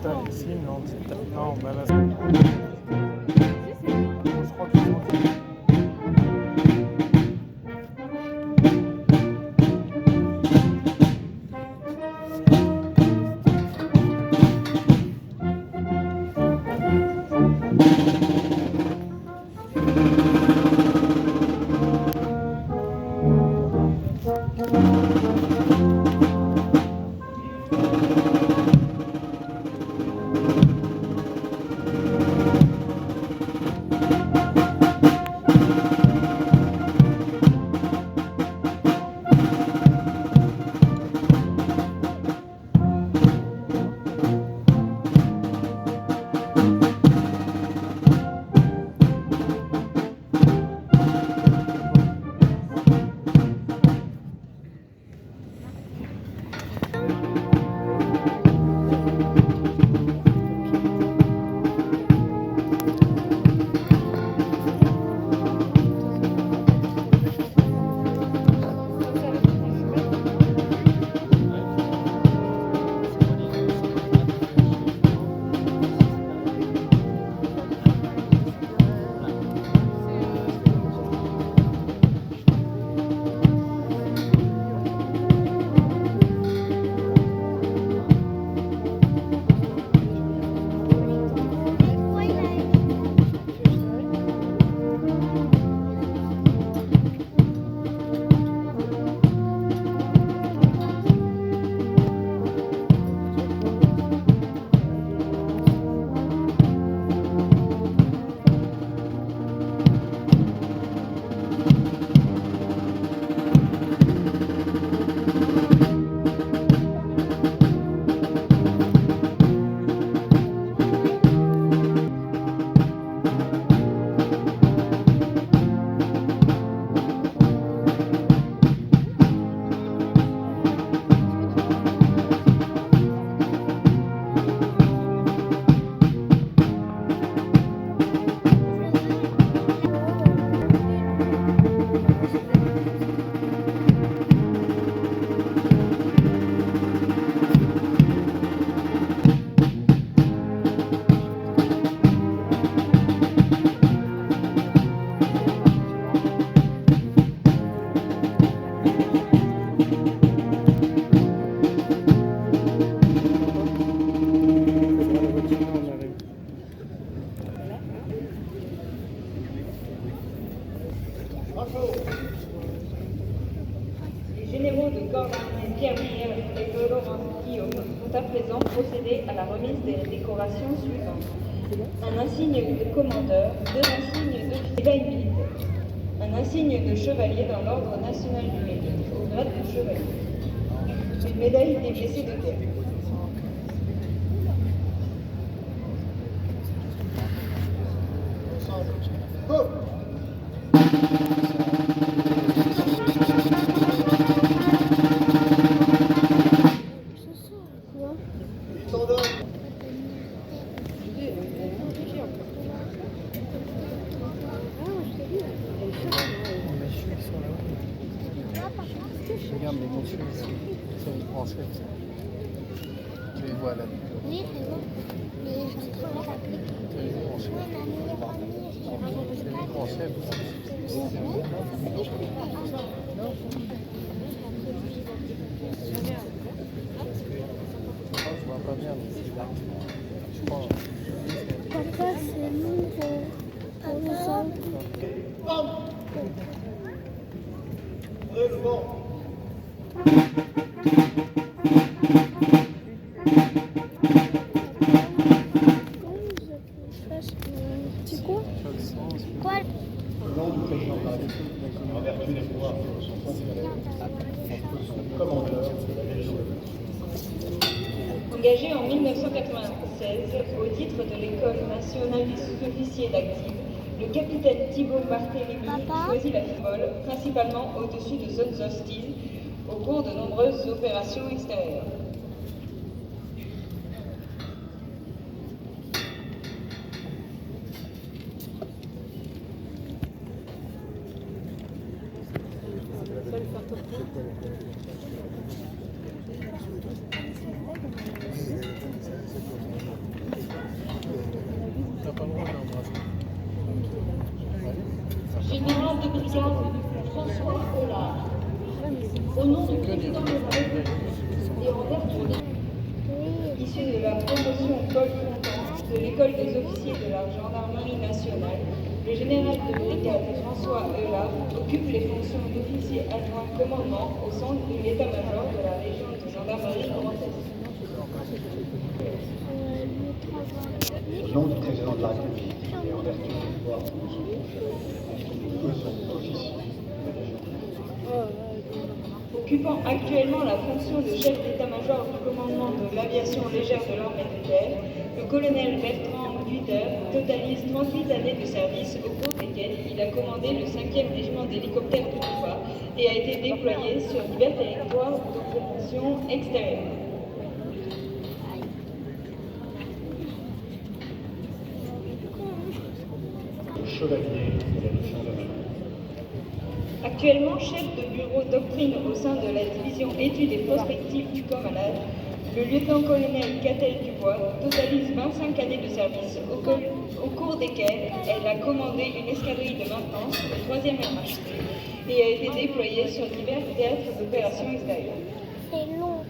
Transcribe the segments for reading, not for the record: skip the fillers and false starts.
Non, ici, non, non, bah là, je crois qu'ils ont dit. Les généraux de corps d'armée Pierre Brière et Laurent Guillaume vont à présent procéder à la remise des décorations suivantes. Un insigne de commandeur, deux insignes de médaille militaire, un insigne de chevalier dans l'ordre national du mérite au grade de chevalier, une médaille des blessés de guerre. Regarde les messieurs ici, c'est une branchette. Tu les vois là. Oui, c'est bon. Mais je trouve ça plus. C'est une branchette. C'est une branchette. Je vois pas bien, mais c'est là. Je crois. Papa, c'est nouveau. Papa. C'est quoi? Quoi? En vertu des pouvoirs de son commandeur. Engagé en 1996 au titre de l'École nationale des sous-officiers d'active, le capitaine Thibaut Barthélémy choisit la football, principalement au-dessus de zones hostiles, au cours de nombreuses opérations extérieures. maréchal François Hollande. Au nom du président de la République et en vertu des Issu de la promotion Paul Fontan de l'école des officiers de la gendarmerie nationale, le général de brigade François Hollande occupe les fonctions d'officier adjoint commandement au centre de l'état-major de la région de gendarmerie Grand Est. Au nom du président de la République et en vertu des pouvoirs que nous faisons officier. Occupant actuellement la fonction de chef d'état-major du commandement de l'aviation légère de l'armée de terre, le colonel Bertrand Duter totalise 38 années de service au cours desquelles il a commandé le 5e régiment d'hélicoptères de Cuba et a été déployé sur divers territoires d'opération extérieure. Chevalier de la Légion d'honneur. Actuellement chef de bureau doctrine au sein de la division études et prospectives du corps malade, le lieutenant-colonel Catel Dubois totalise 25 années de service au cours desquelles elle a commandé une escadrille de maintenance au 3e MHC et a été déployée sur divers théâtres d'opérations extérieures. C'est long.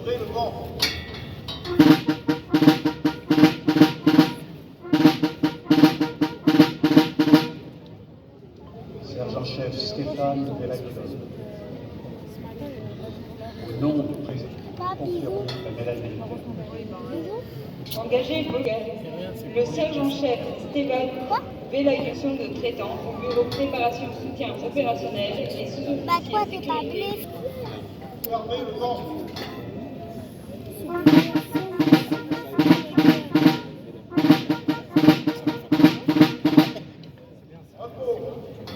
Ouvrez le vent. Sergent-chef Stéphane Bellagidon. Au nom du président, conférons la médaille militaire. Engagé le sergent-chef Stéphane Vellaillon de traitant au bureau préparation soutien opérationnel et Bah toi, sous-officier c'est pas sécurité. blé. Fermez le vent.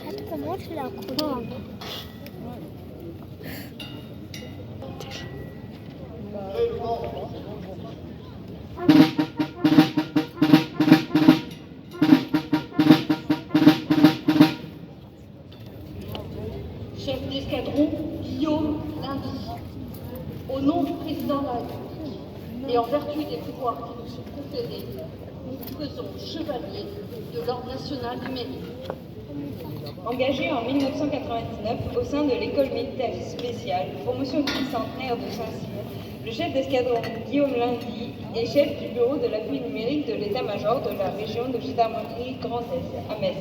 Attends, comment tu l'as coupé? Ouvrez le vent. chef d'escadron Guillaume Lundi. Au nom du président de la République et en vertu des pouvoirs qui nous sont conférés, nous vous faisons chevalier de l'Ordre national du mérite. Engagé en 1999 au sein de l'école militaire spéciale, promotion du bicentenaire de Saint-Cyr, le chef d'escadron Guillaume Lundi est chef du bureau de l'appui numérique de l'état-major de la région de gendarmerie Grand Est à Metz.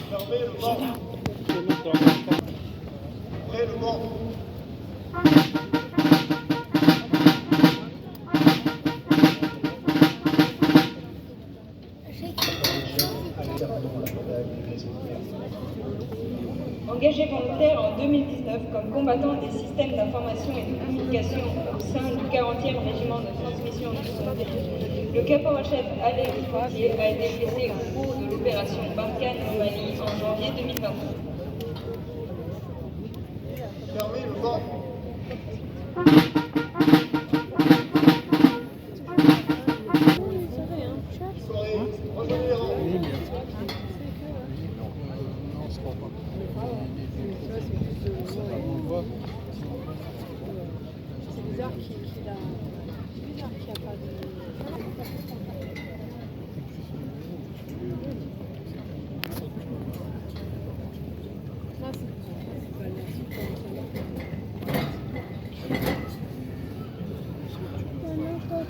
Fermez le vent. Ouvrez le vent. Engagé volontaire en 2019 comme combattant des systèmes d'information et de communication au sein du 40e régiment de transmission du Sondé, le caporal-chef Alain Foutier a été blessé au cours de l'opération Barkhane au Mali en janvier 2023. Fermez le vent. Rejoignez les rangs. Non, je crois pas. On le voit. C'est bizarre qu'il n'y a pas de... Là, c'est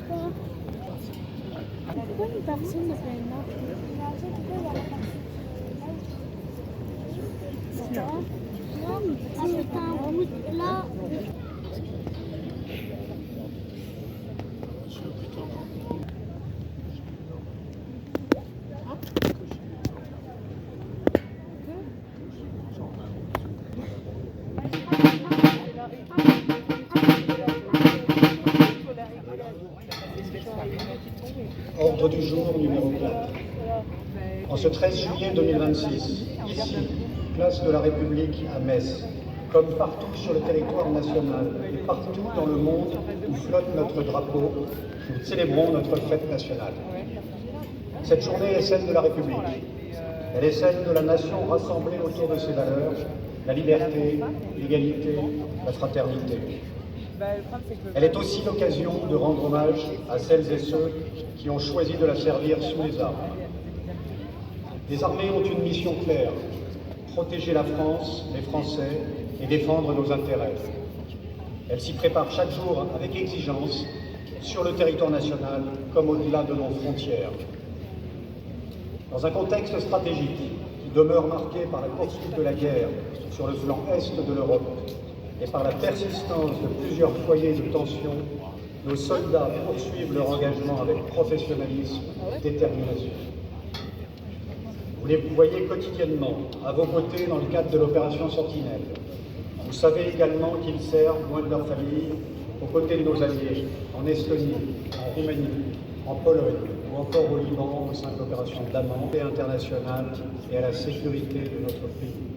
pas Pourquoi une personne s'appelle Marc? Non, mais c'est un là. Ordre du jour numéro 4. En ce 13 juillet 2026, ici, place de la République à Metz, comme partout sur le territoire national et partout dans le monde où flotte notre drapeau, nous célébrons notre fête nationale. Cette journée est celle de la République. Elle est celle de la nation rassemblée autour de ses valeurs, la liberté, l'égalité, la fraternité. Elle est aussi l'occasion de rendre hommage à celles et ceux qui ont choisi de la servir sous les armes. Les armées ont une mission claire, protéger la France, les Français et défendre nos intérêts. Elles s'y préparent chaque jour avec exigence, sur le territoire national comme au-delà de nos frontières. Dans un contexte stratégique qui demeure marqué par la poursuite de la guerre sur le flanc est de l'Europe et par la persistance de plusieurs foyers de tension, nos soldats poursuivent leur engagement avec professionnalisme et détermination. Vous les voyez quotidiennement à vos côtés dans le cadre de l'opération Sentinelle. Vous savez également qu'ils servent, loin de leur famille, aux côtés de nos alliés, en Estonie, en Roumanie, en Pologne ou encore au Liban au sein de l'opération Daman, internationale et à la sécurité de notre pays.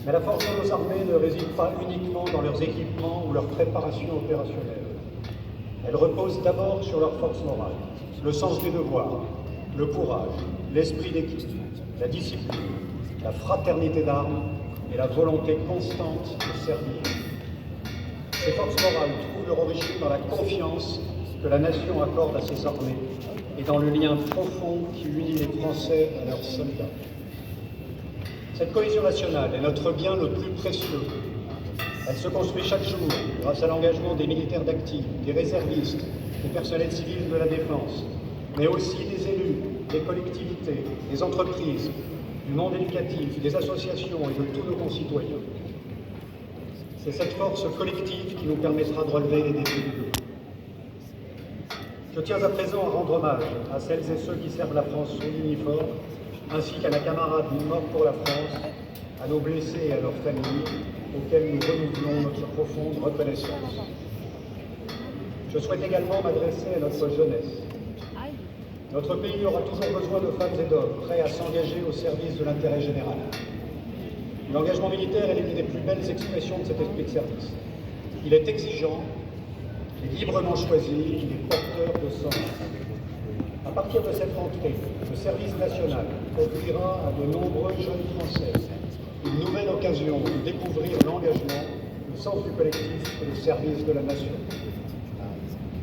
Mais la force de nos armées ne réside pas uniquement dans leurs équipements ou leur préparation opérationnelle. Elle repose d'abord sur leur force morale, le sens des devoirs, le courage, l'esprit d'équipe, la discipline, la fraternité d'armes et la volonté constante de servir. Ces forces morales trouvent leur origine dans la confiance que la nation accorde à ses armées et dans le lien profond qui unit les Français à leurs soldats. Cette cohésion nationale est notre bien le plus précieux. Elle se construit chaque jour grâce à l'engagement des militaires d'actifs, des réservistes, des personnels civils de la défense, mais aussi des élus, des collectivités, des entreprises, du monde éducatif, des associations et de tous nos concitoyens. C'est cette force collective qui nous permettra de relever les défis du jour. Je tiens à présent à rendre hommage à celles et ceux qui servent la France sous l'uniforme, ainsi qu'à la camarade morte pour la France, à nos blessés et à leurs familles, auxquels nous renouvelons notre profonde reconnaissance. Je souhaite également m'adresser à notre jeunesse. Notre pays aura toujours besoin de femmes et d'hommes prêts à s'engager au service de l'intérêt général. L'engagement militaire est l'une des plus belles expressions de cet esprit de service. Il est exigeant, il est librement choisi, il est porteur de sens. À partir de cette rentrée, le service national offrira à de nombreux jeunes Français une nouvelle occasion de découvrir l'engagement, le sens du collectif et le service de la nation.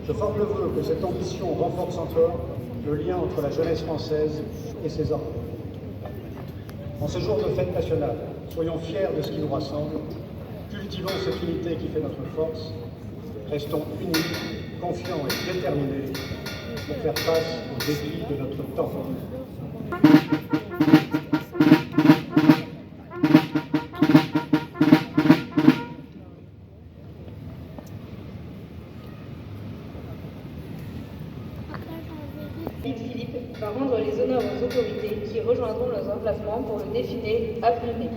Je forme le vœu que cette ambition renforce encore le lien entre la jeunesse française et ses armées. En ce jour de fête nationale, soyons fiers de ce qui nous rassemble, cultivons cette unité qui fait notre force, restons unis, confiants et déterminés pour faire face aux défis de notre temps. Philippe va rendre les honneurs aux autorités qui rejoindront leurs emplacements pour le défilé à venir.